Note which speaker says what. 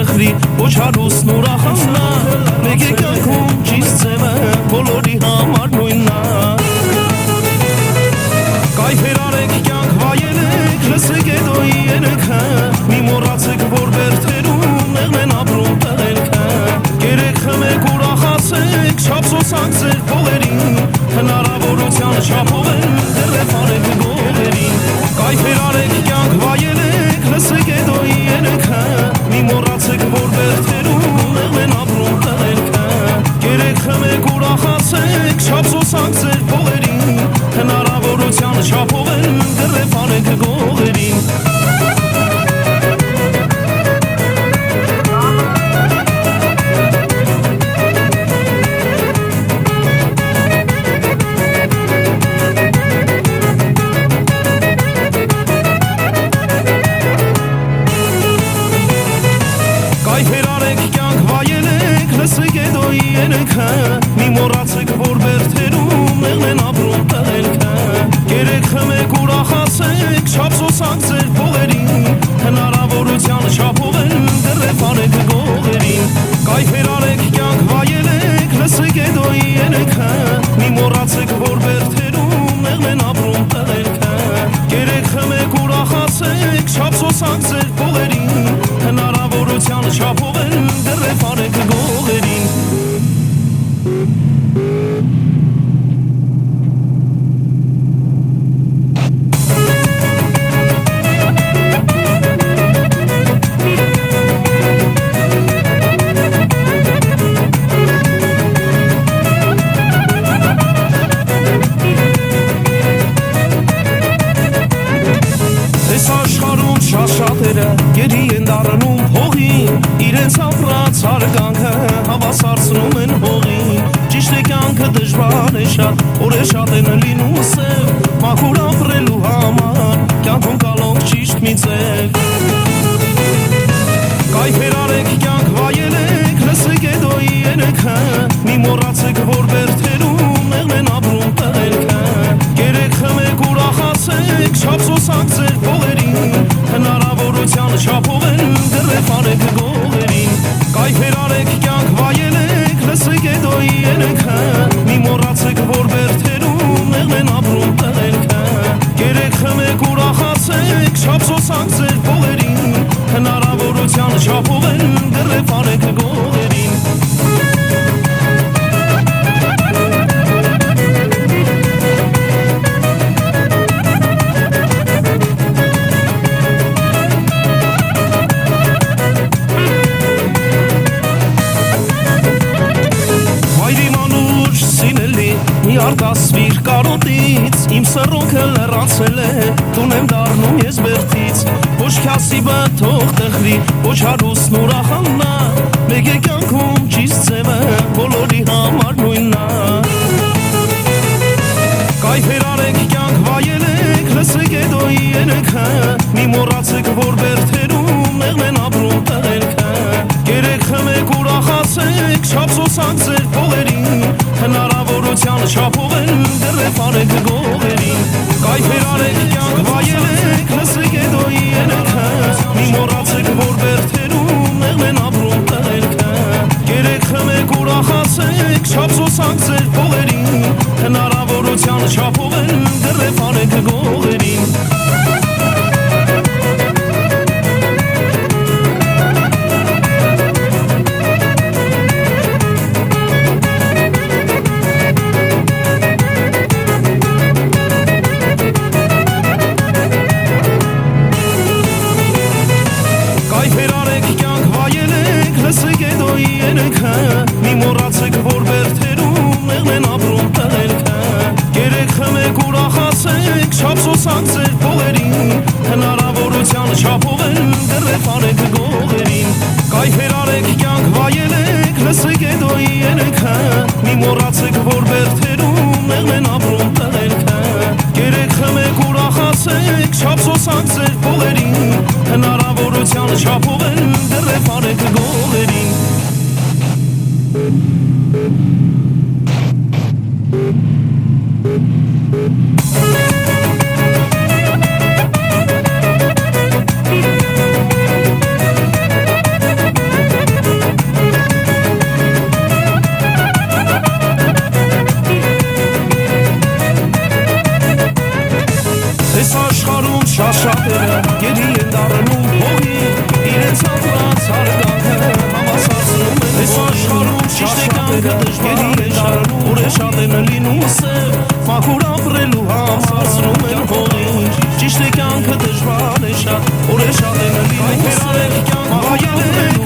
Speaker 1: տխրի ոչ հարուստ ուրախանա մեկ է կյանքում ճիշտ ձևը բոլորի համար նույնն է կայֆեր արեք կյանք վայելեք լսեք Էդոյի երգը մի մոռացեք որ բերդերում մեղմ են ապրում տղերքը կերեք խմեք ուրախացեք չափսոսանք ձեր փողերին հնարավորության չափով են դեռև արեք գողերին կայֆեր արեք կյանք վայելեք լսեք Էդոյի երգը մի մոռացեք որ բերդերում մեղմ են ապրում տղերքը կերեք խմեք ուրախացեք չափսոսանք ձեր փողերին հնարավորության չափով են դեռև արեք գողերին կայֆեր արեք կյանք վայելեք լսեք Էդոյի երգը մի մոռացեք որ բերդերում մեղմ են ապրում տղերքը կերեք խմեք ուրախացեք չափսոսանք ձեր փողերին հնարավորության չափով են դեռև արեք գողերին կայֆեր արեք կյանք վայելեք լսեք Էդոյի երգը մի մոռացեք որ բերդերում մեղմ են ապրում տղերքը կերեք խմեք ուրախացեք չափսոսանք ձեր փողերին հնարավորության չափով են դեռև արեք գողերին Այս աշխարհում շատ-շատերը գերի են դառնում հողին իրենց ապրած հարգանքը հավասարցնում են հողին ճիշտ է կյանքը դժվար է շատ օրը շատ են լինում սև մաքուր ապրելու համար կյանքում կալոնք ճիշտ մի ձև կայֆեր արեք կյանք վայելեք լսեք Էդոյի երգը մի մոռացեք որ բերդերում մեղմ են ապրում տղերքը կերեք խմեք ուրախացեք չափսոսանք ձեր փողերին հնարավորության չափով են դեռև արեք գողերին կայֆեր արեք կյանք վայելեք լսեք Էդոյի երգը մի մոռացեք որ բերդերում մեղմ են ապրում տղերքը կերեք խմեք ուրախացեք չափսոսանք ձեր փողերին հնարավորության չափով են դեռև արեք գողերին Մի արկասվիր կարոտից իմ սռունքը լեռացել է տուն եմ դառնում ես բերդից ոչ քյասիբը թող տխրի ոչ հարուստ ուրախանա մեկ է կյանքում ճիշտ ձևը բոլորի համար նույնն է կայֆեր արեք կյանք վայելեք լսեք Էդոյի երգը մի մոռացեք որ բերդերում մեղմ են ապրում տղերքը կերեք խմեք ուրախացեք չափսոսանք ձեր փողերին հնարավորության չափով են դեռև արեք գողերին կայֆեր արեք կյանք վայելեք լսեք Էդոյի երգը մի մոռացեք որ բերդերում մեղմ են ապրում տղերքը կերեք խմեք ուրախացեք չափսոսանք ձեր փողերին հնարավորության չափով են դեռև արեք գողերին կայֆեր արեք կյանք վայելեք լսեք Էդոյի երգը մի մոռացեք որ բերդերում մեղմ են ապրում տղերքը կերեք խմեք ուրախացեք չափսոսանք ձեր փողերին հնարավորության չափով են դեռև արեք գողերին կայֆեր արեք կյանք վայելեք լսեք Էդոյի երգը մի մոռացեք որ բերդերում մեղմ են ապրում տղերքը կերեք խմեք ուրախացեք չափսոսանք ձեր փողերին հնարավորության չափով են դեռև արեք գողերին Սա շատերը գերի են դառնում հողի իրենց ապրած հարգանքը համասացնում են այս աշխարհում ճիշտ է կյանքը դժվար է շարնում որ է շատերը լինում սև մաքուր ապրելու համացնում են հողի ճիշտ է կյանքը դժվար է շատ որ է շատերը լինում սև մաքուր ապրելու